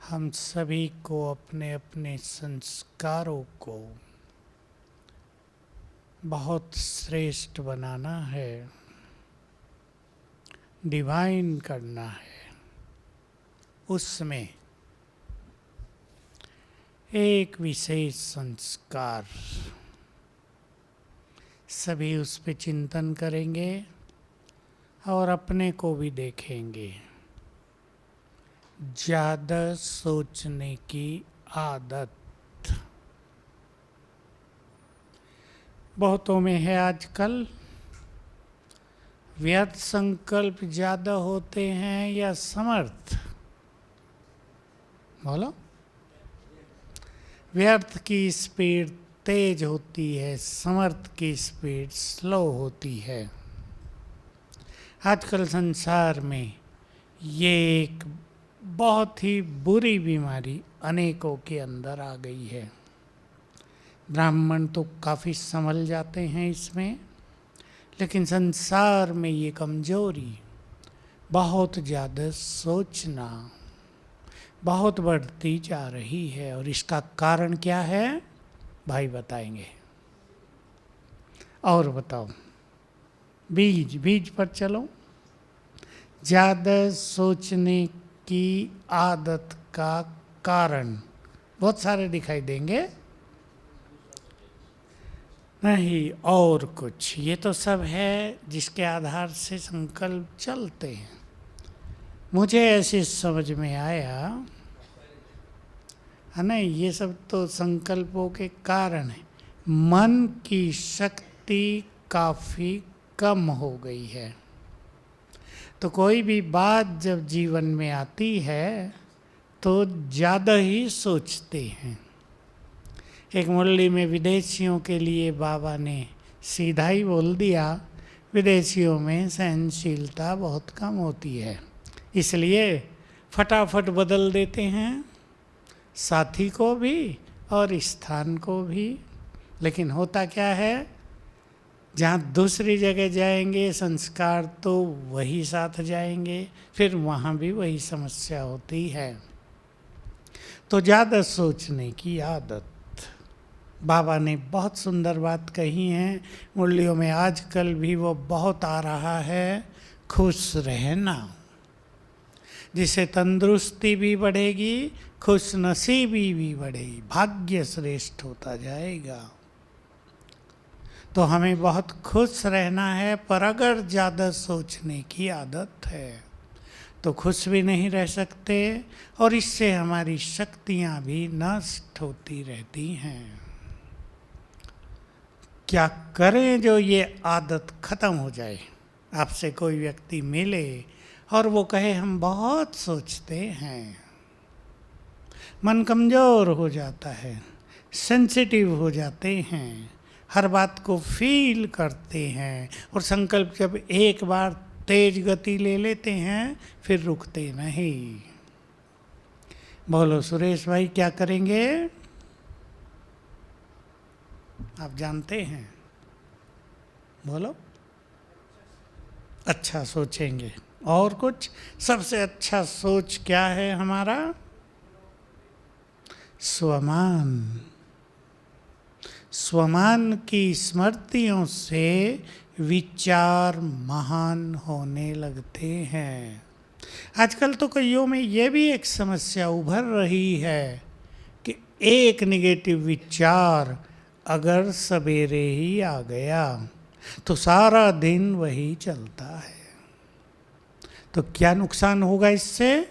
हम सभी को अपने अपने संस्कारों को बहुत श्रेष्ठ बनाना है, डिवाइन करना है। उसमें एक विशेष संस्कार, सभी उस पे चिंतन करेंगे और अपने को भी देखेंगे। ज़्यादा सोचने की आदत बहुतों में है आजकल। व्यर्थ संकल्प ज़्यादा होते हैं या समर्थ? बोलो। व्यर्थ की स्पीड तेज होती है, समर्थ की स्पीड स्लो होती है। आजकल संसार में ये एक बहुत ही बुरी बीमारी अनेकों के अंदर आ गई है। ब्राह्मण तो काफ़ी संभल जाते हैं इसमें, लेकिन संसार में ये कमजोरी, बहुत ज़्यादा सोचना, बहुत बढ़ती जा रही है। और इसका कारण क्या है भाई बताएंगे। और बताओ, बीज पर चलो। ज़्यादा सोचने की आदत का कारण बहुत सारे दिखाई देंगे। नहीं, और कुछ। ये तो सब है जिसके आधार से संकल्प चलते हैं। मुझे ऐसे समझ में आया है ना, ये सब तो संकल्पों के कारण है। मन की शक्ति काफ़ी कम हो गई है। तो कोई भी बात जब जीवन में आती है तो ज़्यादा ही सोचते हैं। एक मुरली में विदेशियों के लिए बाबा ने सीधा ही बोल दिया, विदेशियों में सहनशीलता बहुत कम होती है, इसलिए फटाफट बदल देते हैं, साथी को भी और स्थान को भी। लेकिन होता क्या है, जहाँ दूसरी जगह जाएंगे संस्कार तो वही साथ जाएंगे, फिर वहाँ भी वही समस्या होती है। तो ज़्यादा सोचने की आदत, बाबा ने बहुत सुंदर बात कही है मुरलियों में, आजकल भी वो बहुत आ रहा है। खुश रहना, जिससे तंदुरुस्ती भी बढ़ेगी, खुश नसीबी भी बढ़ेगी, भाग्य श्रेष्ठ होता जाएगा। तो हमें बहुत खुश रहना है, पर अगर ज़्यादा सोचने की आदत है तो खुश भी नहीं रह सकते, और इससे हमारी शक्तियाँ भी नष्ट होती रहती हैं। क्या करें जो ये आदत ख़त्म हो जाए। आपसे कोई व्यक्ति मिले और वो कहे हम बहुत सोचते हैं, मन कमज़ोर हो जाता है, सेंसिटिव हो जाते हैं, हर बात को फील करते हैं, और संकल्प जब एक बार तेज गति ले लेते हैं फिर रुकते नहीं। बोलो सुरेश भाई, क्या करेंगे? आप जानते हैं, बोलो। अच्छा सोचेंगे। और कुछ? सबसे अच्छा सोच क्या है हमारा? स्वमान। स्वमान की स्मृतियों से विचार महान होने लगते हैं। आजकल तो कईयों में ये भी एक समस्या उभर रही है कि एक निगेटिव विचार अगर सवेरे ही आ गया तो सारा दिन वही चलता है। तो क्या नुकसान होगा इससे?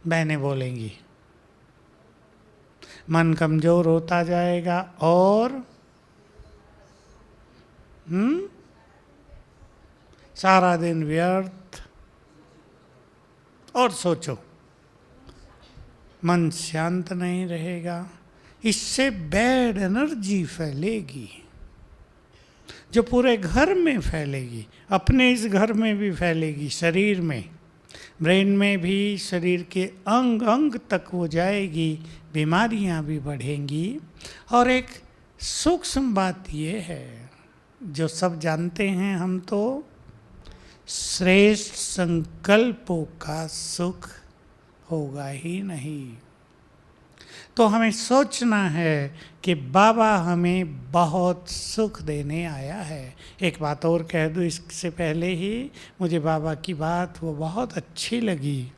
बहनें बोलेंगी, मन कमजोर होता जाएगा और सारा दिन व्यर्थ। और सोचो, मन शांत नहीं रहेगा, इससे बैड एनर्जी फैलेगी जो पूरे घर में फैलेगी, अपने इस घर में भी फैलेगी, शरीर में, ब्रेन में भी, शरीर के अंग अंग तक वो जाएगी, बीमारियां भी बढ़ेंगी। और एक सूक्ष्म बात ये है जो सब जानते हैं हम, तो श्रेष्ठ संकल्पों का सुख होगा ही नहीं। तो हमें सोचना है कि बाबा हमें बहुत सुख देने आया है। एक बात और कह दूँ इससे पहले ही, मुझे बाबा की बात वो बहुत अच्छी लगी।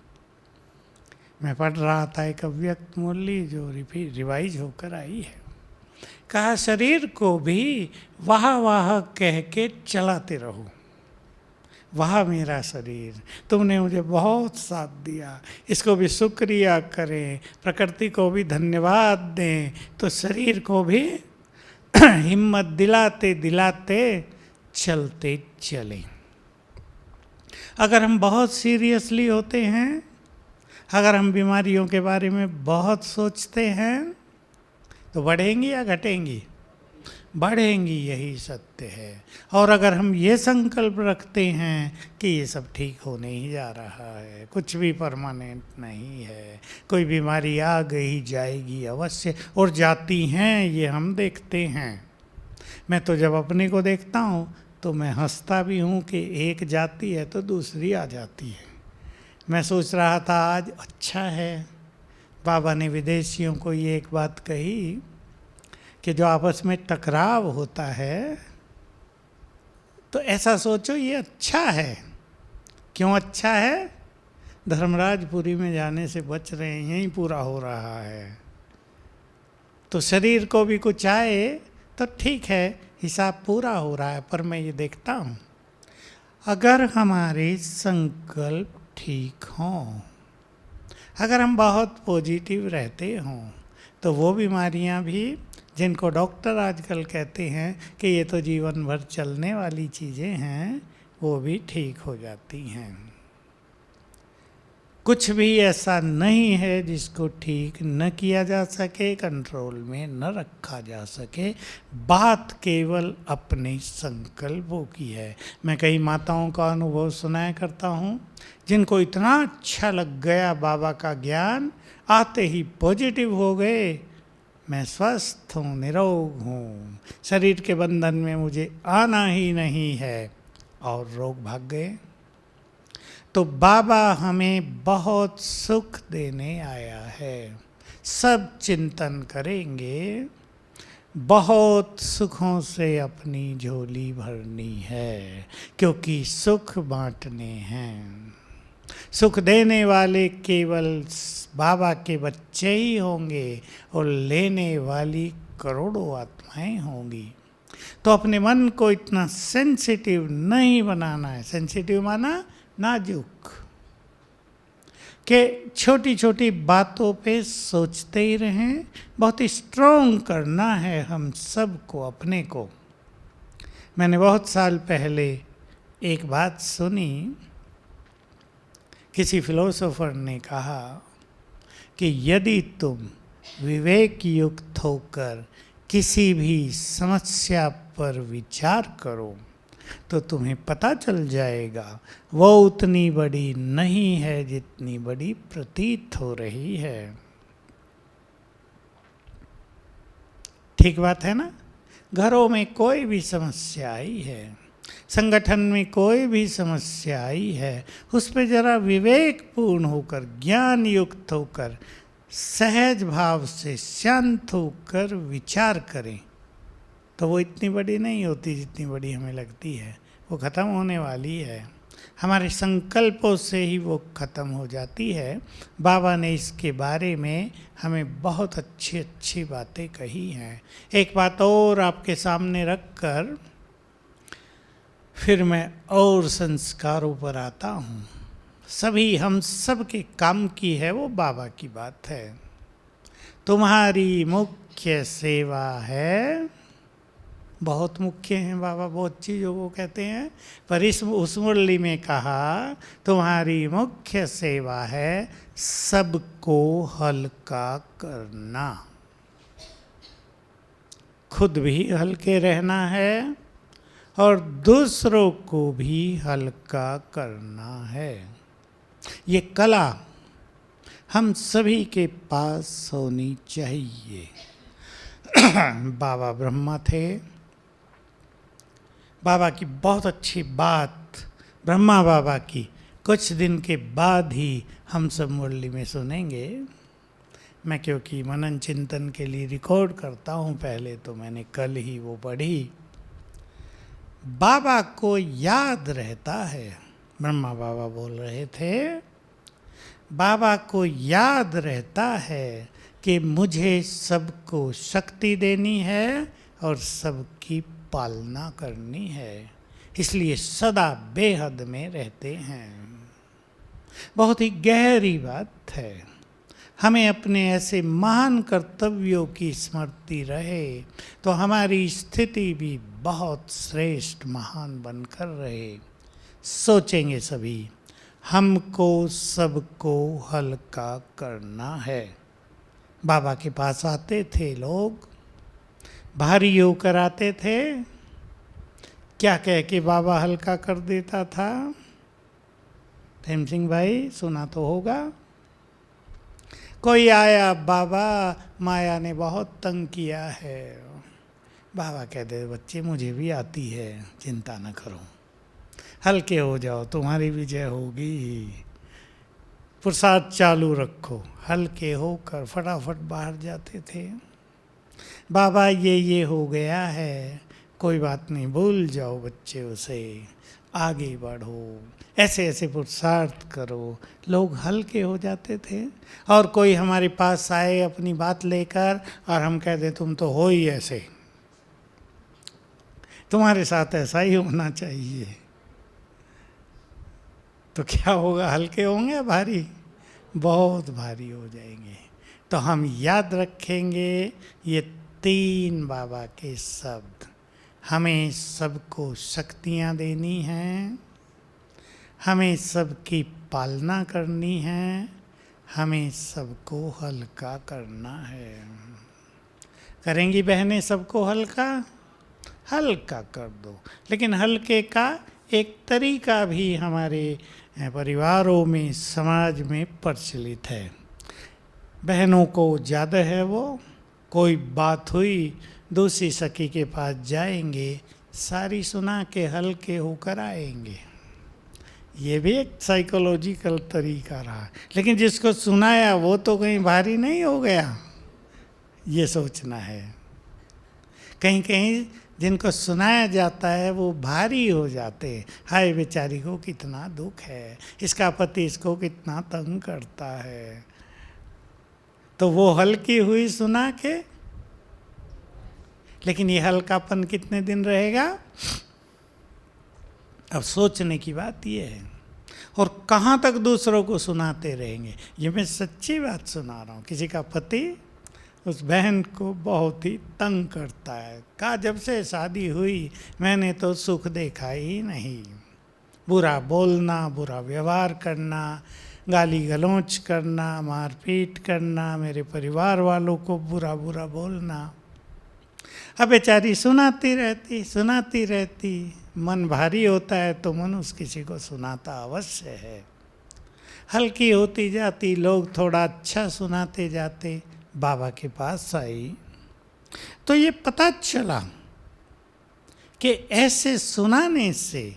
मैं पढ़ रहा था एक अव्यक्त मुरली जो रिवाइज होकर आई है। कहा शरीर को भी वाह वाह कह के चलाते रहो। वाह मेरा शरीर, तुमने मुझे बहुत साथ दिया, इसको भी शुक्रिया करें, प्रकृति को भी धन्यवाद दें, तो शरीर को भी हिम्मत दिलाते दिलाते चलते चलें। अगर हम बहुत सीरियसली होते हैं, अगर हम बीमारियों के बारे में बहुत सोचते हैं, तो बढ़ेंगी या घटेंगी? बढ़ेंगी, यही सत्य है। और अगर हम ये संकल्प रखते हैं कि ये सब ठीक होने ही जा रहा है, कुछ भी परमानेंट नहीं है, कोई बीमारी आ गई जाएगी अवश्य, और जाती हैं ये हम देखते हैं। मैं तो जब अपने को देखता हूँ तो मैं हंसता भी हूँ कि एक जाती है तो दूसरी आ जाती है। मैं सोच रहा था आज अच्छा है, बाबा ने विदेशियों को ये एक बात कही कि जो आपस में टकराव होता है तो ऐसा सोचो ये अच्छा है। क्यों अच्छा है? धर्मराजपुरी में जाने से बच रहे हैं, यहीं पूरा हो रहा है। तो शरीर को भी कुछ आए तो ठीक है, हिसाब पूरा हो रहा है। पर मैं ये देखता हूँ, अगर हमारे संकल्प ठीक हों, अगर हम बहुत पॉजिटिव रहते हों, तो वो बीमारियाँ भी जिनको डॉक्टर आजकल कहते हैं कि ये तो जीवन भर चलने वाली चीज़ें हैं, वो भी ठीक हो जाती हैं। कुछ भी ऐसा नहीं है जिसको ठीक न किया जा सके, कंट्रोल में न रखा जा सके। बात केवल अपने संकल्पों की है। मैं कई माताओं का अनुभव सुनाया करता हूँ जिनको इतना अच्छा लग गया बाबा का ज्ञान, आते ही पॉजिटिव हो गए, मैं स्वस्थ हूँ, निरोग हूँ, शरीर के बंधन में मुझे आना ही नहीं है, और रोग भाग गए। तो बाबा हमें बहुत सुख देने आया है। सब चिंतन करेंगे, बहुत सुखों से अपनी झोली भरनी है, क्योंकि सुख बांटने हैं। सुख देने वाले केवल बाबा के बच्चे ही होंगे और लेने वाली करोड़ों आत्माएं होंगी। तो अपने मन को इतना सेंसिटिव नहीं बनाना है। सेंसिटिव माना नाजुक, कि छोटी छोटी बातों पे सोचते ही रहें। बहुत स्ट्रॉन्ग करना है हम सबको, अपने को। मैंने बहुत साल पहले एक बात सुनी, किसी फिलोसोफर ने कहा कि यदि तुम विवेक युक्त होकर किसी भी समस्या पर विचार करो तो तुम्हें पता चल जाएगा वो उतनी बड़ी नहीं है जितनी बड़ी प्रतीत हो रही है। ठीक बात है ना? घरों में कोई भी समस्या आई है, संगठन में कोई भी समस्या आई है, उस पर जरा विवेकपूर्ण होकर, ज्ञान युक्त होकर, सहज भाव से शांत होकर विचार करें तो वो इतनी बड़ी नहीं होती जितनी बड़ी हमें लगती है। वो ख़त्म होने वाली है, हमारे संकल्पों से ही वो ख़त्म हो जाती है। बाबा ने इसके बारे में हमें बहुत अच्छी अच्छी बातें कही हैं। एक बात और आपके सामने रखकर फिर मैं और संस्कारों पर आता हूँ। सभी हम सब के काम की है वो बाबा की बात है। तुम्हारी मुख्य सेवा है, बहुत मुख्य हैं बाबा, बहुत चीज़ों को कहते हैं, पर उस मुरली में कहा तुम्हारी मुख्य सेवा है सबको हल्का करना। खुद भी हल्के रहना है और दूसरों को भी हल्का करना है। ये कला हम सभी के पास होनी चाहिए। बाबा ब्रह्मा थे, बाबा की बहुत अच्छी बात ब्रह्मा बाबा की, कुछ दिन के बाद ही हम सब मुरली में सुनेंगे। मैं क्योंकि मनन चिंतन के लिए रिकॉर्ड करता हूँ, पहले तो मैंने कल ही वो पढ़ी। बाबा को याद रहता है, ब्रह्मा बाबा बोल रहे थे, बाबा को याद रहता है कि मुझे सबको शक्ति देनी है और सबकी पालना करनी है, इसलिए सदा बेहद में रहते हैं। बहुत ही गहरी बात है। हमें अपने ऐसे महान कर्तव्यों की स्मृति रहे तो हमारी स्थिति भी बहुत श्रेष्ठ महान बनकर रहे। सोचेंगे सभी, हमको सबको हल्का करना है। बाबा के पास आते थे लोग, भारी होकर आते थे, क्या कह के बाबा हल्का कर देता था? प्रेम सिंह भाई सुना तो होगा। कोई आया, बाबा माया ने बहुत तंग किया है। बाबा कहते, बच्चे मुझे भी आती है, चिंता न करो, हल्के हो जाओ, तुम्हारी विजय होगी, प्रसाद चालू रखो। हल्के होकर फटाफट बाहर जाते थे। बाबा ये हो गया है, कोई बात नहीं, भूल जाओ बच्चे उसे, आगे बढ़ो, ऐसे ऐसे पुरुषार्थ करो। लोग हल्के हो जाते थे। और कोई हमारे पास आए अपनी बात लेकर और हम कह दें तुम तो हो ही ऐसे, तुम्हारे साथ ऐसा ही होना चाहिए, तो क्या होगा? हल्के होंगे भारी? बहुत भारी हो जाएंगे। तो हम याद रखेंगे ये 3 बाबा के शब्द। हमें सबको शक्तियाँ देनी हैं, हमें सबकी पालना करनी है, हमें सबको हल्का करना है। करेंगी बहनें सबको हल्का? हल्का कर दो। लेकिन हल्के का एक तरीका भी हमारे परिवारों में, समाज में प्रचलित है। बहनों को ज़्यादा है वो, कोई बात हुई दूसरी सखी के पास जाएंगे, सारी सुना के हल्के होकर आएंगे। ये भी एक साइकोलॉजिकल तरीका रहा। लेकिन जिसको सुनाया वो तो कहीं भारी नहीं हो गया, ये सोचना है। कहीं कहीं जिनको सुनाया जाता है वो भारी हो जाते हैं। हाय बेचारी को कितना दुख है, इसका पति इसको कितना तंग करता है, तो वो हल्की हुई सुना के। लेकिन ये हल्कापन कितने दिन रहेगा? अब सोचने की बात ये है। और कहाँ तक दूसरों को सुनाते रहेंगे? ये मैं सच्ची बात सुना रहा हूँ। किसी का पति उस बहन को बहुत ही तंग करता है, कहा जब से शादी हुई मैंने तो सुख देखा ही नहीं। बुरा बोलना, बुरा व्यवहार करना, गाली गलौच करना, मारपीट करना, मेरे परिवार वालों को बुरा बुरा बोलना। अब बेचारी सुनाती रहती। मन भारी होता है तो मनुष्य किसी को सुनाता अवश्य है। हल्की होती जाती, लोग थोड़ा अच्छा सुनाते जाते। बाबा के पास आई तो ये पता चला कि ऐसे सुनाने से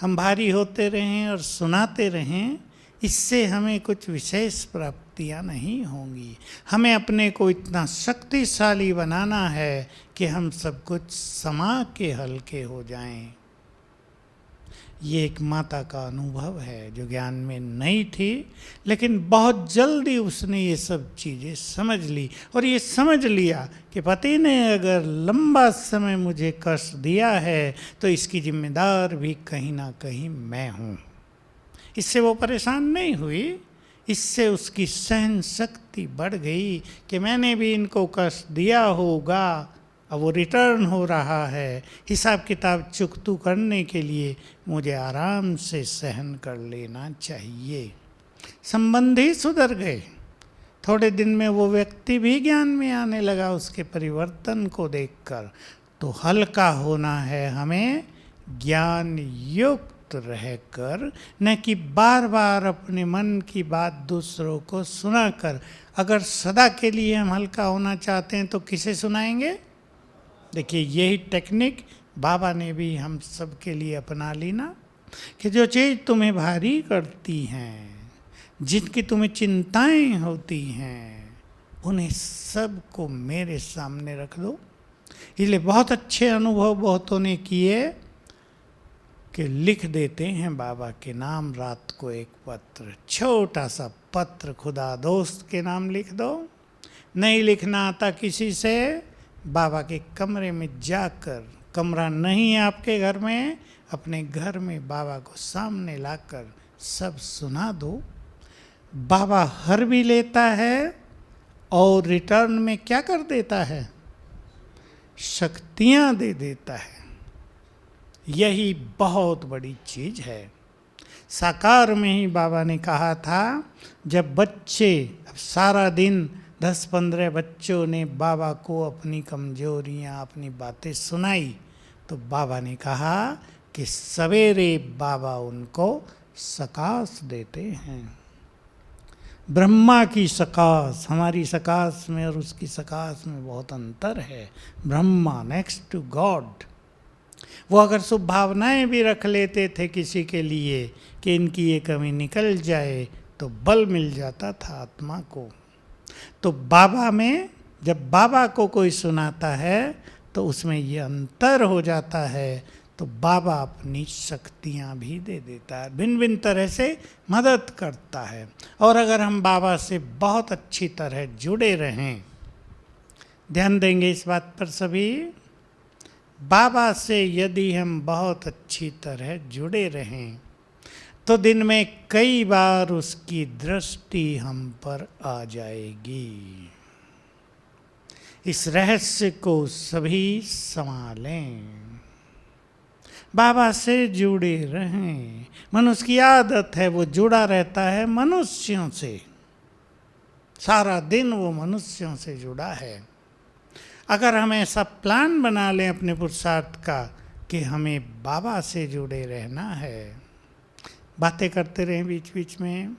हम भारी होते रहें और सुनाते रहें, इससे हमें कुछ विशेष प्राप्तियां नहीं होंगी। हमें अपने को इतना शक्तिशाली बनाना है कि हम सब कुछ समा के हल्के हो जाएं। ये एक माता का अनुभव है जो ज्ञान में नहीं थी, लेकिन बहुत जल्दी उसने ये सब चीज़ें समझ ली। और ये समझ लिया कि पति ने अगर लंबा समय मुझे कष्ट दिया है तो इसकी जिम्मेदार भी कहीं ना कहीं मैं हूँ। इससे वो परेशान नहीं हुई, इससे उसकी सहन शक्ति बढ़ गई कि मैंने भी इनको कष्ट दिया होगा, अब वो रिटर्न हो रहा है, हिसाब किताब चुकतू करने के लिए मुझे आराम से सहन कर लेना चाहिए। संबंधी सुधर गए। थोड़े दिन में वो व्यक्ति भी ज्ञान में आने लगा उसके परिवर्तन को देखकर। तो हल्का होना है हमें ज्ञान युक्त रहकर, न कि बार बार अपने मन की बात दूसरों को सुनाकर। अगर सदा के लिए हम हल्का होना चाहते हैं तो किसे सुनाएंगे? देखिए यही टेक्निक बाबा ने भी हम सब के लिए अपना ली ना। कि जो चीज़ तुम्हें भारी करती हैं, जिनकी तुम्हें चिंताएं होती हैं, उन्हें सब को मेरे सामने रख दो। इसलिए बहुत अच्छे अनुभव बहुतों ने किए कि लिख देते हैं बाबा के नाम रात को एक पत्र, छोटा सा पत्र, खुदा दोस्त के नाम लिख दो। नहीं लिखना आता किसी से, बाबा के कमरे में जाकर, कमरा नहीं है आपके घर में, अपने घर में बाबा को सामने लाकर सब सुना दो। बाबा हर भी लेता है और रिटर्न में क्या कर देता है? शक्तियाँ दे देता है। यही बहुत बड़ी चीज़ है। साकार में ही बाबा ने कहा था, जब बच्चे, अब सारा दिन 10-15 बच्चों ने बाबा को अपनी कमजोरियाँ, अपनी बातें सुनाई, तो बाबा ने कहा कि सवेरे बाबा उनको सकाश देते हैं। ब्रह्मा की सकाश, हमारी सकाश में और उसकी सकाश में बहुत अंतर है। Brahma next to god. वो अगर शुभ भावनाएं भी रख लेते थे किसी के लिए कि इनकी ये कमी निकल जाए, तो बल मिल जाता था आत्मा को। तो बाबा में जब बाबा को कोई सुनाता है तो उसमें ये अंतर हो जाता है। तो बाबा अपनी शक्तियाँ भी दे देता है, भिन्न भिन्न तरह से मदद करता है। और अगर हम बाबा से बहुत अच्छी तरह जुड़े रहें, ध्यान देंगे इस बात पर सभी, बाबा से यदि हम बहुत अच्छी तरह जुड़े रहें तो दिन में कई बार उसकी दृष्टि हम पर आ जाएगी। इस रहस्य को सभी संभालें, बाबा से जुड़े रहें। मनुष्य की आदत है, वो जुड़ा रहता है मनुष्यों से, सारा दिन वो मनुष्यों से जुड़ा है। अगर हम ऐसा प्लान बना लें अपने पुरुषार्थ का कि हमें बाबा से जुड़े रहना है, बातें करते रहें, बीच बीच में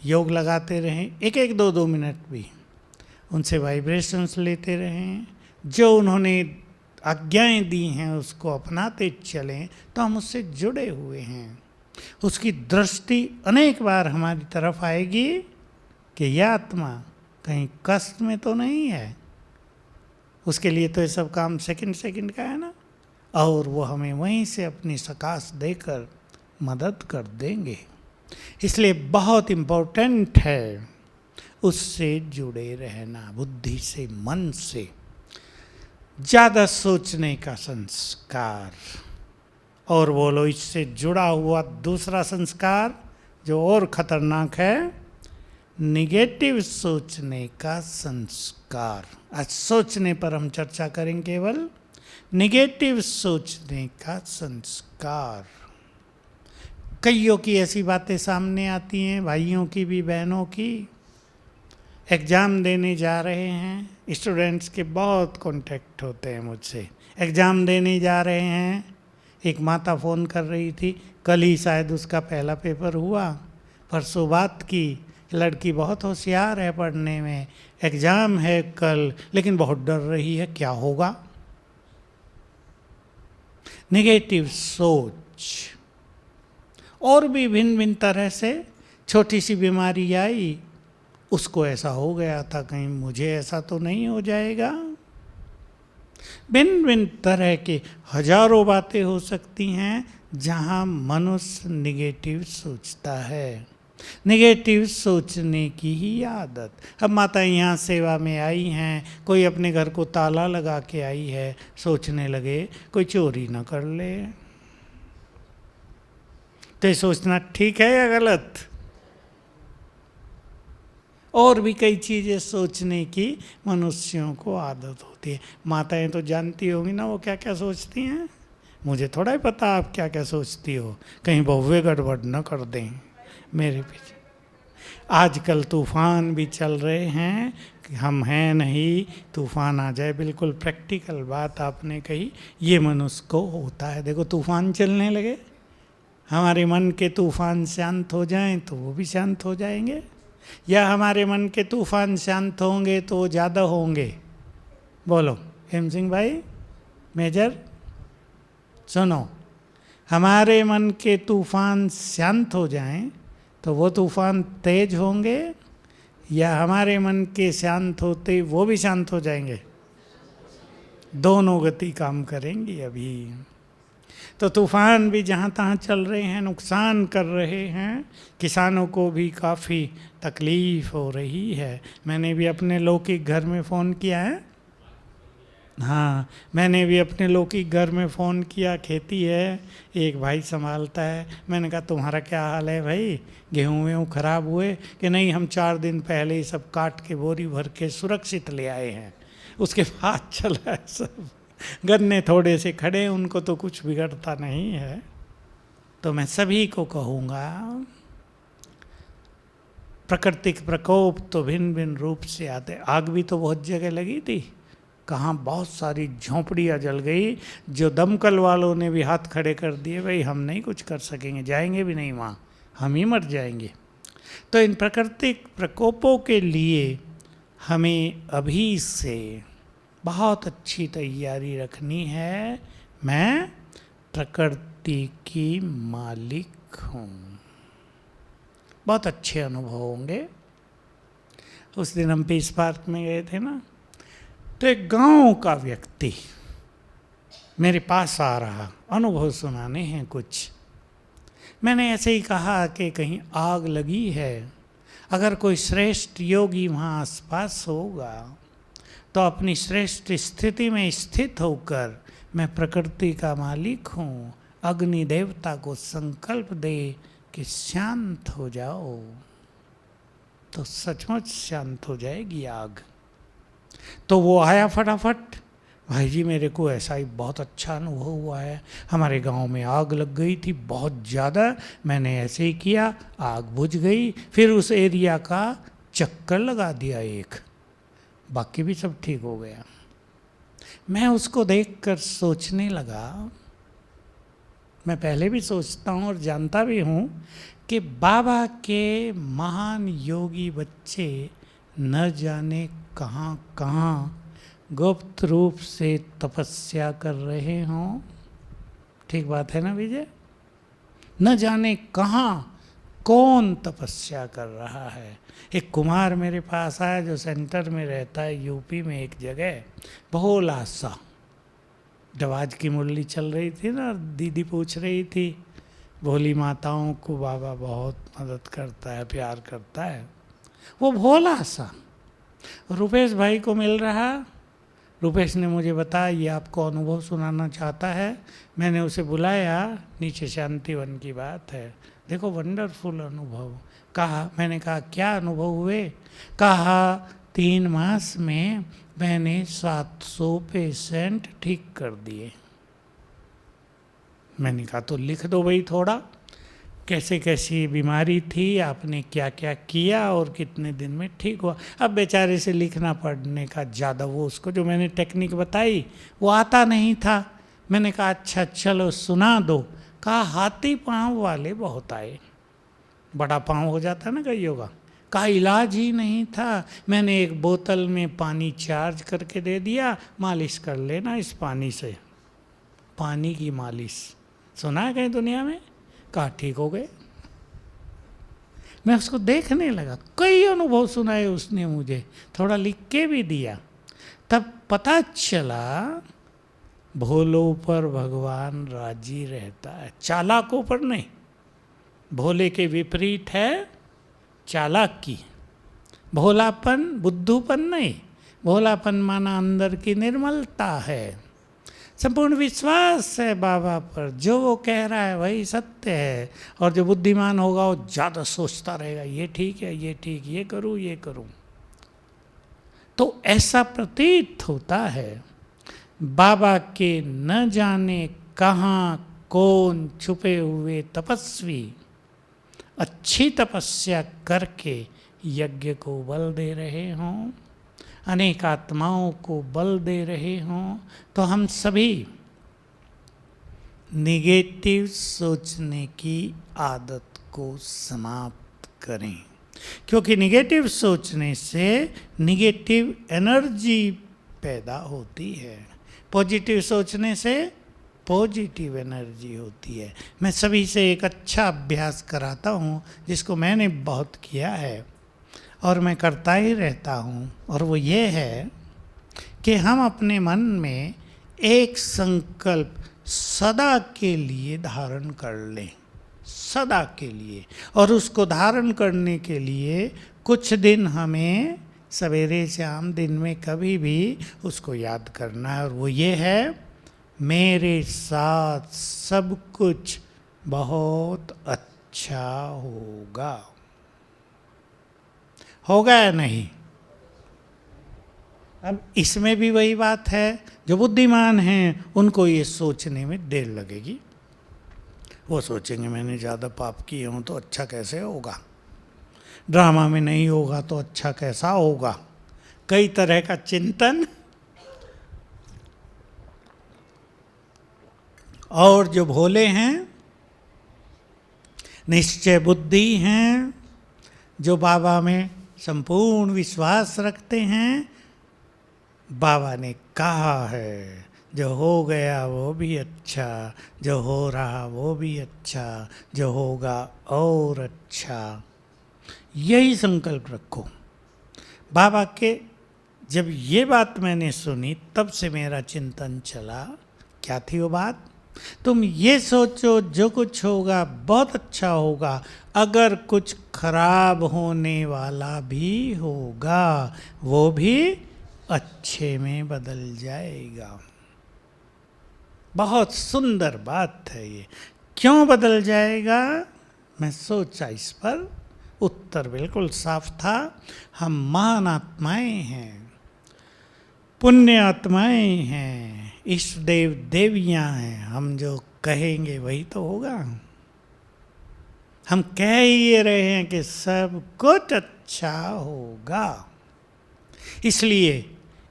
योग लगाते रहें, एक एक 2-2 मिनट भी उनसे वाइब्रेशंस लेते रहें, जो उन्होंने आज्ञाएं दी हैं उसको अपनाते चलें, तो हम उससे जुड़े हुए हैं। उसकी दृष्टि अनेक बार हमारी तरफ आएगी कि यह आत्मा कहीं कष्ट में तो नहीं है। उसके लिए तो ये सब काम सेकंड सेकंड का है ना, और वो हमें वहीं से अपनी सकाश देकर मदद कर देंगे। इसलिए बहुत इम्पोर्टेंट है उससे जुड़े रहना, बुद्धि से, मन से। ज़्यादा सोचने का संस्कार, और बोलो इससे जुड़ा हुआ दूसरा संस्कार जो और खतरनाक है, निगेटिव सोचने का संस्कार। आज सोचने पर हम चर्चा करें, केवल निगेटिव सोचने का संस्कार। कईयों की ऐसी बातें सामने आती हैं, भाइयों की भी, बहनों की। एग्ज़ाम देने जा रहे हैं, स्टूडेंट्स के बहुत कांटेक्ट होते हैं मुझसे। एग्ज़ाम देने जा रहे हैं, एक माता फ़ोन कर रही थी, कल ही शायद उसका पहला पेपर हुआ, परसों बात की, लड़की बहुत होशियार है पढ़ने में, एग्ज़ाम है कल, लेकिन बहुत डर रही है, क्या होगा। नेगेटिव सोच। और भी भिन्न भिन्न तरह से, छोटी सी बीमारी आई, उसको ऐसा हो गया था, कहीं मुझे ऐसा तो नहीं हो जाएगा। भिन्न भिन्न तरह के हजारों बातें हो सकती हैं जहाँ मनुष्य निगेटिव सोचता है। निगेटिव सोचने की ही आदत। अब माता यहाँ सेवा में आई हैं, कोई अपने घर को ताला लगा के आई है, सोचने लगे कोई चोरी ना कर ले। तो ये सोचना ठीक है या गलत? और भी कई चीज़ें सोचने की मनुष्यों को आदत होती है। माताएं तो जानती होंगी ना वो क्या क्या सोचती हैं। मुझे थोड़ा ही पता आप क्या क्या सोचती हो, कहीं बहुए गड़बड़ न कर दें मेरे पीछे। आजकल तूफ़ान भी चल रहे हैं, हम हैं नहीं, तूफ़ान आ जाए। बिल्कुल प्रैक्टिकल बात आपने कही, ये मनुष्य को होता है। देखो तूफ़ान चलने लगे, हमारे मन के तूफ़ान शांत हो जाएं तो वो भी शांत हो जाएंगे, या हमारे मन के तूफ़ान शांत होंगे तो वो ज़्यादा होंगे। बोलो हेम सिंह भाई, मेजर सुनो, हमारे मन के तूफान शांत हो जाएं तो वो तूफान तेज होंगे, या हमारे मन के शांत होते वो भी शांत हो जाएंगे? दोनों गति काम करेंगी अभी। तो तूफान भी जहाँ तहाँ चल रहे हैं, नुकसान कर रहे हैं, किसानों को भी काफ़ी तकलीफ़ हो रही है। मैंने भी अपने लौकिक घर में फ़ोन किया है, हाँ मैंने भी अपने लौकिक घर में फ़ोन किया, खेती है, एक भाई संभालता है। मैंने कहा तुम्हारा क्या हाल है भाई, गेहूँ वेहूँ खराब हुए कि नहीं? हम 4 दिन पहले ही सब काट के बोरी भर के सुरक्षित ले आए हैं, उसके बाद चला है सब। गन्ने थोड़े से खड़े, उनको तो कुछ बिगड़ता नहीं है। तो मैं सभी को कहूँगा, प्राकृतिक प्रकोप तो भिन्न भिन्न रूप से आते। आग भी तो बहुत जगह लगी थी, कहाँ बहुत सारी झोंपड़ियाँ जल गई, जो दमकल वालों ने भी हाथ खड़े कर दिए, भाई हम नहीं कुछ कर सकेंगे, जाएंगे भी नहीं वहाँ, हम ही मर जाएंगे। तो इन प्राकृतिक प्रकोपों के लिए हमें अभी से बहुत अच्छी तैयारी रखनी है। मैं प्रकृति की मालिक हूँ। बहुत अच्छे अनुभव होंगे। उस दिन हम पीस पार्क में गए थे ना, तो एक गांव का व्यक्ति मेरे पास आ रहा, अनुभव सुनाने हैं कुछ। मैंने ऐसे ही कहा कि कहीं आग लगी है, अगर कोई श्रेष्ठ योगी वहाँ आसपास होगा तो अपनी श्रेष्ठ स्थिति में स्थित होकर, मैं प्रकृति का मालिक हूँ, अग्नि देवता को संकल्प दे कि शांत हो जाओ, तो सचमुच शांत हो जाएगी आग। तो वो आया फटाफट, भाई जी मेरे को ऐसा ही बहुत अच्छा अनुभव हुआ है, हमारे गांव में आग लग गई थी बहुत ज़्यादा, मैंने ऐसे ही किया, आग बुझ गई, फिर उस एरिया का चक्कर लगा दिया एक, बाकी भी सब ठीक हो गया। मैं उसको देखकर सोचने लगा, मैं पहले भी सोचता हूँ और जानता भी हूँ कि बाबा के महान योगी बच्चे न जाने कहाँ कहाँ गुप्त रूप से तपस्या कर रहे हों। ठीक बात है ना विजय? न जाने कहाँ कौन तपस्या कर रहा है। एक कुमार मेरे पास आया जो सेंटर में रहता है, यूपी में एक जगह, भोला सा। जब आज की मुरली चल रही थी ना, दीदी पूछ रही थी, भोली माताओं को बाबा बहुत मदद करता है, प्यार करता है। वो भोला सा रुपेश भाई को मिल रहा। रुपेश ने मुझे बताया ये आपको अनुभव सुनाना चाहता है। मैंने उसे बुलाया, नीचे शांतिवन की बात है, देखो वंडरफुल अनुभव। कहा, मैंने कहा क्या अनुभव हुए? कहा 3 मास में मैंने 700 पेशेंट ठीक कर दिए। मैंने कहा तो लिख दो भाई थोड़ा, कैसे कैसी बीमारी थी, आपने क्या क्या किया और कितने दिन में ठीक हुआ। अब बेचारे से लिखना पढ़ने का ज़्यादा, वो उसको जो मैंने टेक्निक बताई वो आता नहीं था। मैंने कहा अच्छा चलो सुना दो। कहा हाथी पाँव वाले बहुत आए, बड़ा पाँव हो जाता ना कईयों का। कहा इलाज ही नहीं था, मैंने एक बोतल में पानी चार्ज करके दे दिया, मालिश कर लेना इस पानी से। पानी की मालिश सुना है कहीं दुनिया में? कहा ठीक हो गए। मैं उसको देखने लगा, कई अनुभव सुनाए उसने मुझे, थोड़ा लिख के भी दिया। तब पता चला भोलों पर भगवान राजी रहता है, चालाकों पर नहीं। भोले के विपरीत है चालाकी। भोलापन बुद्धूपन नहीं, भोलापन माना अंदर की निर्मलता है, संपूर्ण विश्वास है बाबा पर, जो वो कह रहा है वही सत्य है। और जो बुद्धिमान होगा वो ज़्यादा सोचता रहेगा, ये ठीक है, ये ठीक, ये करूँ, ये करूँ। तो ऐसा प्रतीत होता है बाबा के न जाने कहाँ कौन छुपे हुए तपस्वी अच्छी तपस्या करके यज्ञ को बल दे रहे हों, अनेक आत्माओं को बल दे रहे हों। तो हम सभी निगेटिव सोचने की आदत को समाप्त करें, क्योंकि निगेटिव सोचने से निगेटिव एनर्जी पैदा होती है, पॉजिटिव सोचने से पॉजिटिव एनर्जी होती है। मैं सभी से एक अच्छा अभ्यास कराता हूँ जिसको मैंने बहुत किया है और मैं करता ही रहता हूँ, और वो ये है कि हम अपने मन में एक संकल्प सदा के लिए धारण कर लें, सदा के लिए। और उसको धारण करने के लिए कुछ दिन हमें सवेरे शाम दिन में कभी भी उसको याद करना है, और वो ये है, मेरे साथ सब कुछ बहुत अच्छा होगा। होगा या नहीं? अब इसमें भी वही बात है, जो बुद्धिमान हैं उनको ये सोचने में देर लगेगी। वो सोचेंगे मैंने ज़्यादा पाप किए हों तो अच्छा कैसे होगा, ड्रामा में नहीं होगा तो अच्छा कैसा होगा, कई तरह का चिंतन। और जो भोले हैं, निश्चय बुद्धि हैं, जो बाबा में संपूर्ण विश्वास रखते हैं, बाबा ने कहा है जो हो गया वो भी अच्छा, जो हो रहा वो भी अच्छा, जो होगा और अच्छा, यही संकल्प रखो। बाबा के जब ये बात मैंने सुनी तब से मेरा चिंतन चला। क्या थी वो बात? तुम ये सोचो जो कुछ होगा बहुत अच्छा होगा, अगर कुछ खराब होने वाला भी होगा वो भी अच्छे में बदल जाएगा। बहुत सुंदर बात है ये। क्यों बदल जाएगा? मैं सोचा इस पर, उत्तर बिल्कुल साफ था। हम महान आत्माएं हैं, पुण्य आत्माएं हैं, इष्ट देव देवियां हैं। हम जो कहेंगे वही तो होगा। हम कह ही रहे हैं कि सब कुछ अच्छा होगा। इसलिए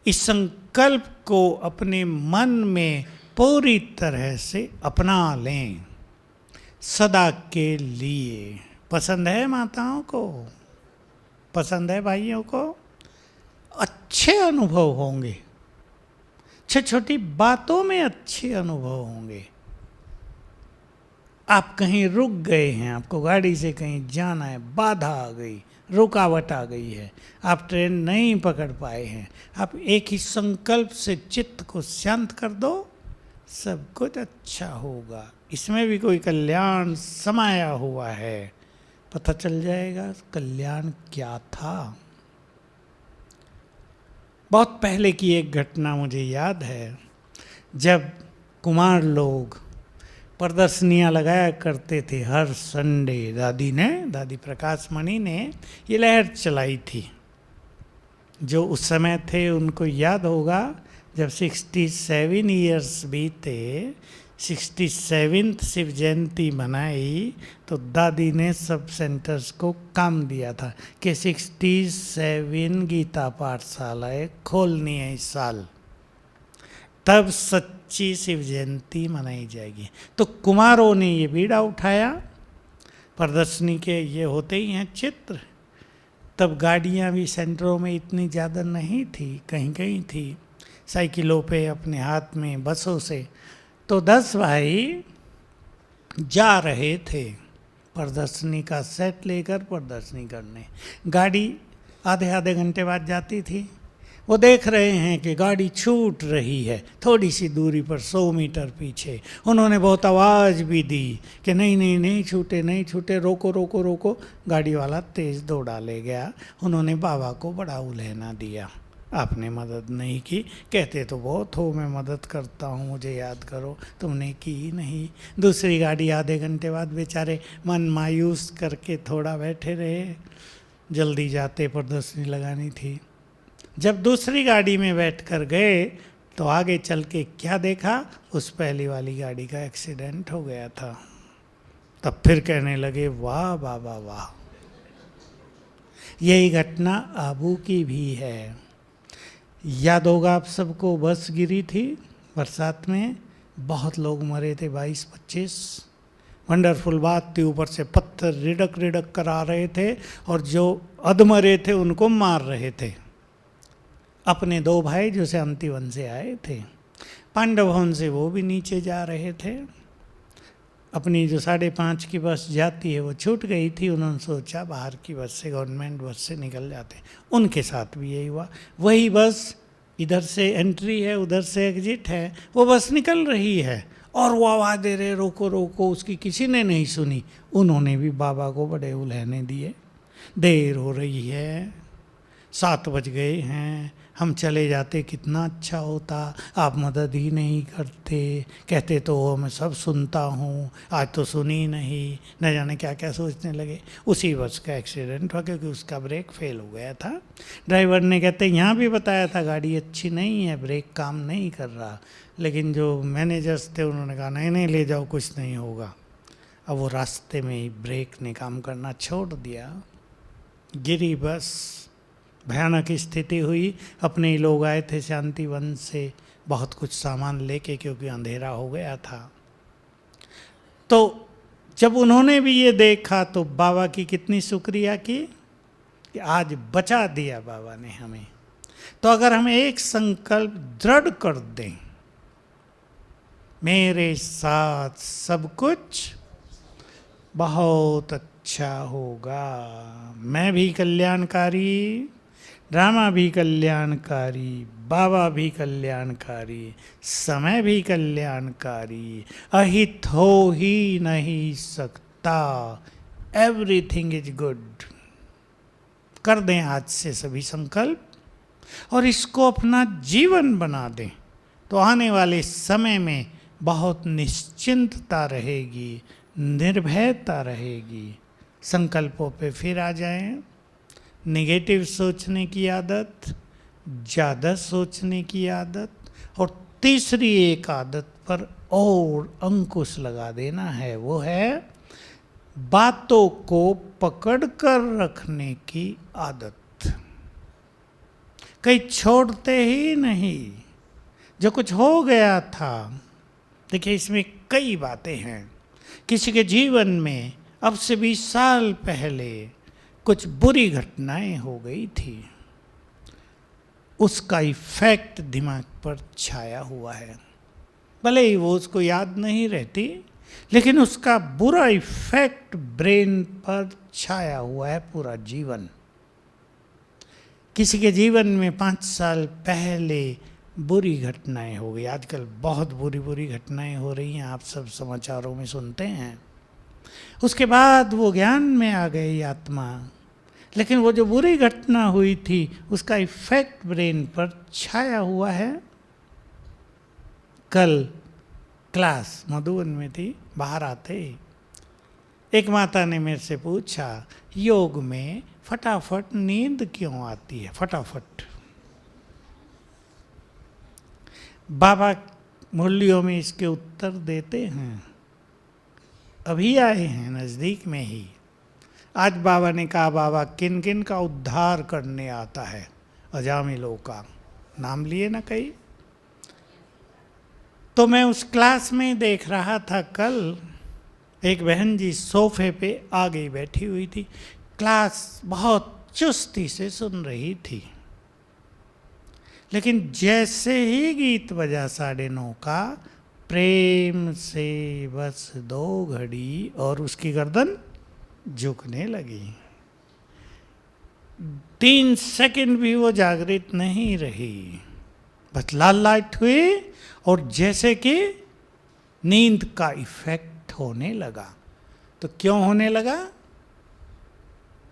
इस संकल्प को अपने मन में पूरी तरह से अपना लें, सदा के लिए। पसंद है माताओं को? पसंद है भाइयों को? अच्छे अनुभव होंगे, छोटी छोटी बातों में अच्छे अनुभव होंगे। आप कहीं रुक गए हैं, आपको गाड़ी से कहीं जाना है, बाधा आ गई, रुकावट आ गई है, आप ट्रेन नहीं पकड़ पाए हैं, आप एक ही संकल्प से चित्त को शांत कर दो, सब कुछ अच्छा होगा। इसमें भी कोई कल्याण समाया हुआ है, पता चल जाएगा कल्याण क्या था। बहुत पहले की एक घटना मुझे याद है, जब कुमार लोग प्रदर्शनियाँ लगाया करते थे हर संडे। दादी प्रकाश मणि ने ये लहर चलाई थी। जो उस समय थे उनको याद होगा, जब 67 ईयर्स बीते, 67th शिव जयंती मनाई, तो दादी ने सब सेंटर्स को काम दिया था कि 67 गीता पाठशालाएँ खोलनी है इस साल, तब सच्ची शिव जयंती मनाई जाएगी। तो कुमारों ने ये बीड़ा उठाया। प्रदर्शनी के ये होते ही हैं चित्र। तब गाड़ियाँ भी सेंटरों में इतनी ज़्यादा नहीं थी, कहीं कहीं थी, साइकिलों पे, अपने हाथ में, बसों से। तो 10 भाई जा रहे थे प्रदर्शनी का सेट लेकर प्रदर्शनी करने। गाड़ी आधे आधे घंटे बाद जाती थी। वो देख रहे हैं कि गाड़ी छूट रही है, थोड़ी सी दूरी पर 100 मीटर पीछे। उन्होंने बहुत आवाज़ भी दी कि नहीं नहीं नहीं छूटे, नहीं छूटे, रोको रोको रोको। गाड़ी वाला तेज़ दौड़ा ले गया। उन्होंने बाबा को बड़ा उलहना दिया, आपने मदद नहीं की, कहते तो बहुत हो मैं मदद करता हूँ, मुझे याद करो, तुमने की ही नहीं। दूसरी गाड़ी आधे घंटे बाद बेचारे मन मायूस करके थोड़ा बैठे रहे, जल्दी जाते, प्रदर्शनी लगानी थी। जब दूसरी गाड़ी में बैठकर गए तो आगे चल के क्या देखा, उस पहली वाली गाड़ी का एक्सीडेंट हो गया था। तब फिर कहने लगे वाह बाबा वाह। यही घटना आबू की भी है। याद होगा आप सबको, बस गिरी थी बरसात में, बहुत लोग मरे थे, 22-25। वंडरफुल बात थी, ऊपर से पत्थर रिड़क रिड़क कर आ रहे थे और जो अधमरे थे उनको मार रहे थे। अपने 2 भाई जो शांतिवन से आए थे, पांडव भवन से वो भी नीचे जा रहे थे, अपनी जो 5:30 की बस जाती है वो छूट गई थी, उन्होंने सोचा बाहर की बस से, गवर्नमेंट बस से निकल जाते। उनके साथ भी यही हुआ, वही बस इधर से एंट्री है उधर से एग्जिट है, वो बस निकल रही है और वो आवाज़ दे रहे रोको रोको, उसकी किसी ने नहीं सुनी। उन्होंने भी बाबा को बड़े उलहने दिए, देर हो रही है, 7 बज गए हैं, हम चले जाते कितना अच्छा होता, आप मदद ही नहीं करते, कहते तो वो मैं सब सुनता हूँ, आज तो सुनी नहीं, न जाने क्या क्या सोचने लगे। उसी बस का एक्सीडेंट हुआ क्योंकि उसका ब्रेक फेल हो गया था। ड्राइवर ने कहते यहाँ भी बताया था गाड़ी अच्छी नहीं है, ब्रेक काम नहीं कर रहा, लेकिन जो मैनेजर्स थे उन्होंने कहा नहीं नहीं ले जाओ कुछ नहीं होगा। अब वो रास्ते में ही ब्रेक ने काम करना छोड़ दिया, गिरी बस, भयानक स्थिति हुई। अपने ही लोग आए थे शांतिवन से बहुत कुछ सामान लेके, क्योंकि अंधेरा हो गया था। तो जब उन्होंने भी ये देखा तो बाबा की कितनी शुक्रिया की कि आज बचा दिया बाबा ने हमें। तो अगर हम एक संकल्प दृढ़ कर दें, मेरे साथ सब कुछ बहुत अच्छा होगा, मैं भी कल्याणकारी, ड्रामा भी कल्याणकारी, बाबा भी कल्याणकारी, समय भी कल्याणकारी, अहित हो ही नहीं सकता, एवरीथिंग इज गुड। कर दें आज से सभी संकल्प और इसको अपना जीवन बना दें, तो आने वाले समय में बहुत निश्चिंतता रहेगी, निर्भयता रहेगी। संकल्पों पे फिर आ जाएं। नेगेटिव सोचने की आदत, ज़्यादा सोचने की आदत, और तीसरी एक आदत पर और अंकुश लगा देना है, वो है बातों को पकड़ कर रखने की आदत। कहीं छोड़ते ही नहीं। जो कुछ हो गया था, देखिए इसमें कई बातें हैं। किसी के जीवन में अब से 20 साल पहले कुछ बुरी घटनाएं हो गई थी, उसका इफेक्ट दिमाग पर छाया हुआ है। भले ही वो उसको याद नहीं रहती, लेकिन उसका बुरा इफेक्ट ब्रेन पर छाया हुआ है पूरा जीवन। किसी के जीवन में 5 साल पहले बुरी घटनाएं हो गई, आजकल बहुत बुरी बुरी घटनाएं हो रही हैं, आप सब समाचारों में सुनते हैं। उसके बाद वो ज्ञान में आ गई आत्मा, लेकिन वो जो बुरी घटना हुई थी उसका इफेक्ट ब्रेन पर छाया हुआ है। कल क्लास मधुबन में थी, बाहर आते एक माता ने मेरे से पूछा, योग में फटाफट नींद क्यों आती है? फटाफट। बाबा मुरलियों में इसके उत्तर देते हैं, अभी आए हैं नज़दीक में ही। आज बाबा ने कहा, बाबा किन किन का उद्धार करने आता है? अजामिलों का नाम लिए ना कहीं। तो मैं उस क्लास में देख रहा था, कल एक बहन जी सोफे पे आगे बैठी हुई थी, क्लास बहुत चुस्ती से सुन रही थी, लेकिन जैसे ही गीत बजा 9:30 का, प्रेम से बस 2 घड़ी और उसकी गर्दन झुकने लगी। 3 सेकंड भी वो जागृत नहीं रही, बस लाल लाइट हुई और जैसे कि नींद का इफेक्ट होने लगा। तो क्यों होने लगा?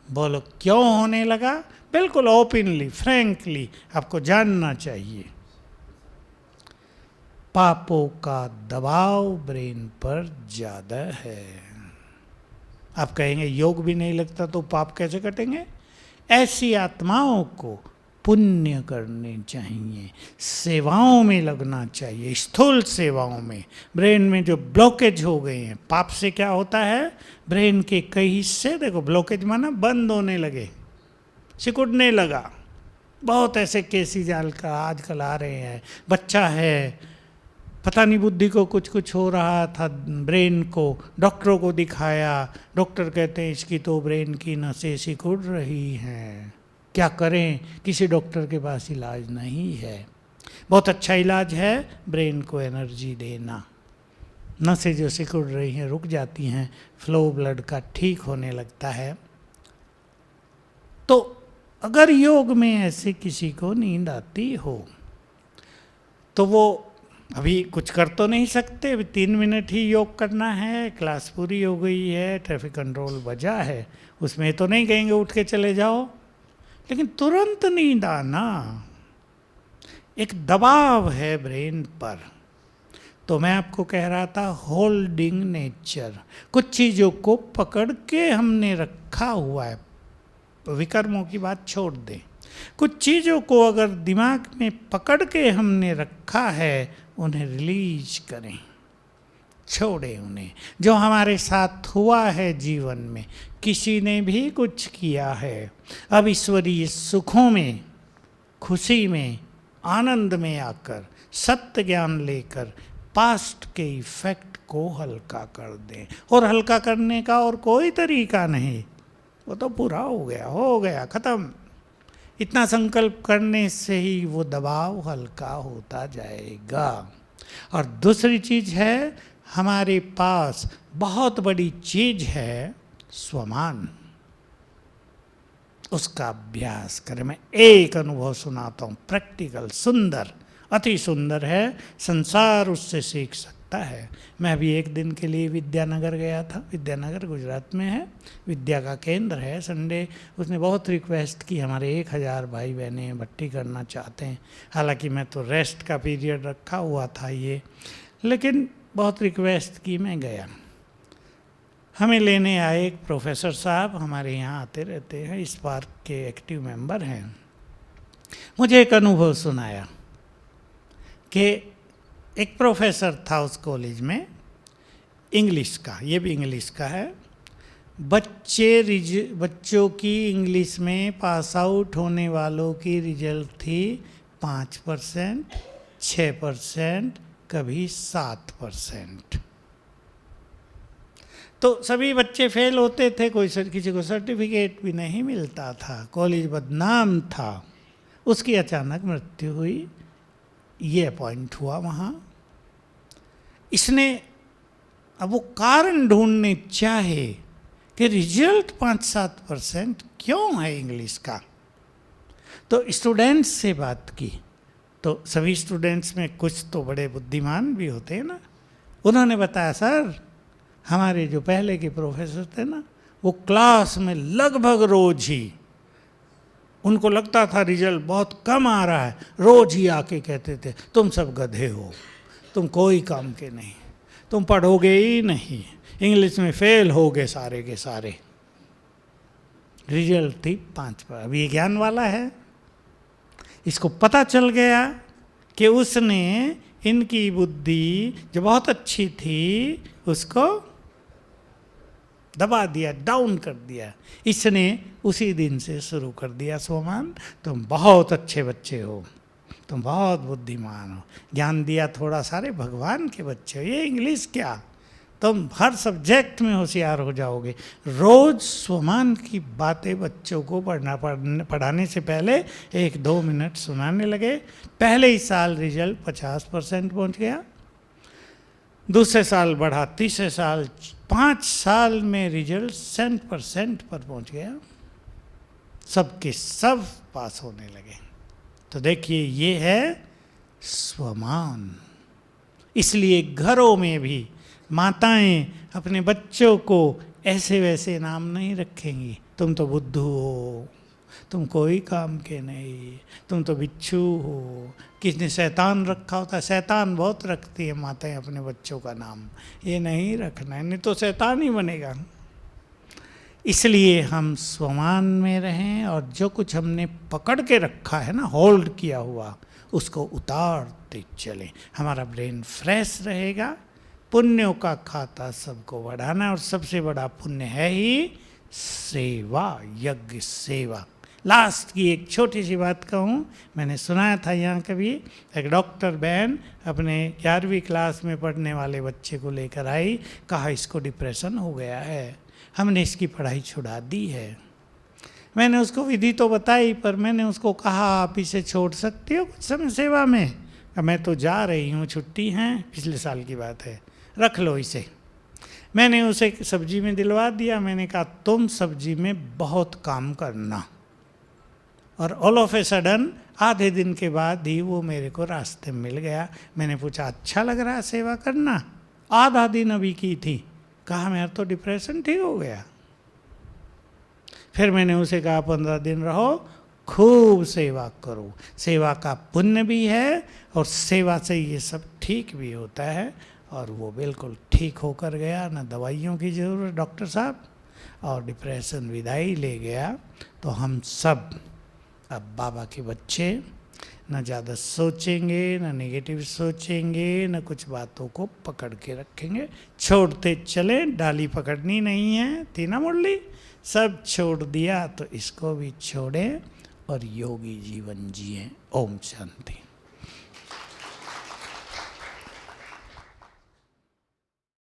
बोलो क्यों होने लगा? बिल्कुल ओपनली, फ्रैंकली आपको जानना चाहिए। पापों का दबाव ब्रेन पर ज़्यादा है। आप कहेंगे योग भी नहीं लगता तो पाप कैसे कटेंगे? ऐसी आत्माओं को पुण्य करने चाहिए, सेवाओं में लगना चाहिए, स्थूल सेवाओं में। ब्रेन में जो ब्लॉकेज हो गए हैं, पाप से क्या होता है, ब्रेन के कई हिस्से, देखो ब्लॉकेज माना बंद होने लगे, सिकुड़ने लगा। बहुत ऐसे केसी जाल का आजकल आ रहे हैं। बच्चा है, पता नहीं बुद्धि को कुछ हो रहा था, ब्रेन को डॉक्टरों को दिखाया, डॉक्टर कहते हैं इसकी तो ब्रेन की नसें सिकुड़ रही हैं, क्या करें? किसी डॉक्टर के पास इलाज नहीं है। बहुत अच्छा इलाज है ब्रेन को एनर्जी देना। नसें जो सिकुड़ रही हैं रुक जाती हैं, फ्लो ब्लड का ठीक होने लगता है। तो अगर योग में ऐसे किसी को नींद आती हो तो वो अभी कुछ कर तो नहीं सकते, अभी 3 मिनट ही योग करना है, क्लास पूरी हो गई है, ट्रैफिक कंट्रोल बजा है, उसमें तो नहीं कहेंगे उठ के चले जाओ। लेकिन तुरंत नींद आना एक दबाव है ब्रेन पर। तो मैं आपको कह रहा था होल्डिंग नेचर, कुछ चीज़ों को पकड़ के हमने रखा हुआ है। विकर्मों की बात छोड़ दें, कुछ चीज़ों को अगर दिमाग में पकड़ के हमने रखा है उन्हें रिलीज करें, छोड़ें उन्हें। जो हमारे साथ हुआ है जीवन में, किसी ने भी कुछ किया है, अब ईश्वरीय सुखों में, खुशी में, आनंद में आकर सत्य ज्ञान लेकर पास्ट के इफेक्ट को हल्का कर दें। और हल्का करने का और कोई तरीका नहीं, वो तो पूरा हो गया, खत्म। इतना संकल्प करने से ही वो दबाव हल्का होता जाएगा। और दूसरी चीज है, हमारे पास बहुत बड़ी चीज है स्वमान, उसका अभ्यास करें। मैं एक अनुभव सुनाता हूँ, प्रैक्टिकल, सुंदर, अति सुंदर है, संसार उससे सीख सकता है। मैं अभी एक दिन के लिए विद्यानगर गया था। विद्यानगर गुजरात में है, विद्या का केंद्र है। संडे उसने बहुत रिक्वेस्ट की, हमारे 1000 भाई बहनें भट्टी करना चाहते हैं। हालांकि मैं तो रेस्ट का पीरियड रखा हुआ था ये, लेकिन बहुत रिक्वेस्ट की, मैं गया। हमें लेने आए एक प्रोफेसर साहब, हमारे यहाँ आते रहते हैं, इस पार्क के एक्टिव मेंबर हैं। मुझे एक अनुभव सुनाया कि एक प्रोफेसर था उस कॉलेज में, इंग्लिश का, ये भी इंग्लिश का है। बच्चों की इंग्लिश में पास आउट होने वालों की रिजल्ट थी 5%, 6%, कभी 7%। तो सभी बच्चे फेल होते थे, किसी को सर्टिफिकेट भी नहीं मिलता था, कॉलेज बदनाम था। उसकी अचानक मृत्यु हुई, ये अपॉइंट हुआ वहाँ। इसने अब वो कारण ढूंढने चाहे कि रिजल्ट 5-7% क्यों है इंग्लिश का। तो स्टूडेंट्स से बात की, तो सभी स्टूडेंट्स में कुछ तो बड़े बुद्धिमान भी होते हैं ना। उन्होंने बताया, सर हमारे जो पहले के प्रोफेसर थे ना, वो क्लास में लगभग रोज ही, उनको लगता था रिजल्ट बहुत कम आ रहा है, रोज ही आके कहते थे तुम सब गधे हो, तुम कोई काम के नहीं, तुम पढ़ोगे ही नहीं, इंग्लिश में फेल होगे सारे के सारे। रिजल्ट थी 5%। अब ये ज्ञान वाला है, इसको पता चल गया कि उसने इनकी बुद्धि जो बहुत अच्छी थी उसको दबा दिया, डाउन कर दिया। इसने उसी दिन से शुरू कर दिया, सोमान तुम बहुत अच्छे बच्चे हो, तुम बहुत बुद्धिमान हो, ज्ञान दिया थोड़ा, सारे भगवान के बच्चे हो, ये इंग्लिश क्या, तुम हर सब्जेक्ट में होशियार हो जाओगे। रोज स्वमान की बातें बच्चों को पढ़ाने से पहले 1-2 मिनट सुनाने लगे। पहले ही साल रिजल्ट 50% पहुंच गया, दूसरे साल बढ़ा, तीसरे साल, 5 साल में रिजल्ट 100% पर पहुंच गया, सबके सब पास होने लगे। तो देखिए ये है स्वमान। इसलिए घरों में भी माताएं अपने बच्चों को ऐसे वैसे नाम नहीं रखेंगी, तुम तो बुद्धू हो, तुम कोई काम के नहीं, तुम तो बिच्छू हो। किसने शैतान रखा होता है, शैतान बहुत रखती है माताएं अपने बच्चों का नाम, ये नहीं रखना है, नहीं तो शैतान ही बनेगा। इसलिए हम स्वमान में रहें और जो कुछ हमने पकड़ के रखा है ना, होल्ड किया हुआ, उसको उतारते चलें। हमारा ब्रेन फ्रेश रहेगा। पुण्यों का खाता सबको बढ़ाना, और सबसे बड़ा पुण्य है ही सेवा, यज्ञ सेवा। लास्ट की एक छोटी सी बात कहूँ, मैंने सुनाया था यहाँ कभी, एक डॉक्टर बहन अपने 11वीं क्लास में पढ़ने वाले बच्चे को लेकर आई, कहा इसको डिप्रेशन हो गया है, हमने इसकी पढ़ाई छुड़ा दी है। मैंने उसको विधि तो बताई, पर मैंने उसको कहा आप इसे छोड़ सकते हो कुछ समय सेवा में? मैं तो जा रही हूँ, छुट्टी हैं, पिछले साल की बात है, रख लो इसे। मैंने उसे सब्जी में दिलवा दिया। मैंने कहा तुम सब्जी में बहुत काम करना। और ऑल ऑफ ए सडन आधे दिन के बाद ही वो मेरे को रास्ते में मिल गया। मैंने पूछा अच्छा लग रहा है सेवा करना? आधा दिन अभी की थी। कहा मेरा तो डिप्रेशन ठीक हो गया। फिर मैंने उसे कहा 15 दिन रहो, खूब सेवा करो, सेवा का पुण्य भी है और सेवा से ये सब ठीक भी होता है। और वो बिल्कुल ठीक होकर गया, ना दवाइयों की ज़रूरत डॉक्टर साहब, और डिप्रेशन विदाई ले गया। तो हम सब अब बाबा के बच्चे न ज़्यादा सोचेंगे, न नेगेटिव सोचेंगे, न कुछ बातों को पकड़ के रखेंगे, छोड़ते चलें। डाली पकड़नी नहीं है, थी ना मुरली, सब छोड़ दिया तो इसको भी छोड़ें और योगी जीवन जिए। ओम शांति।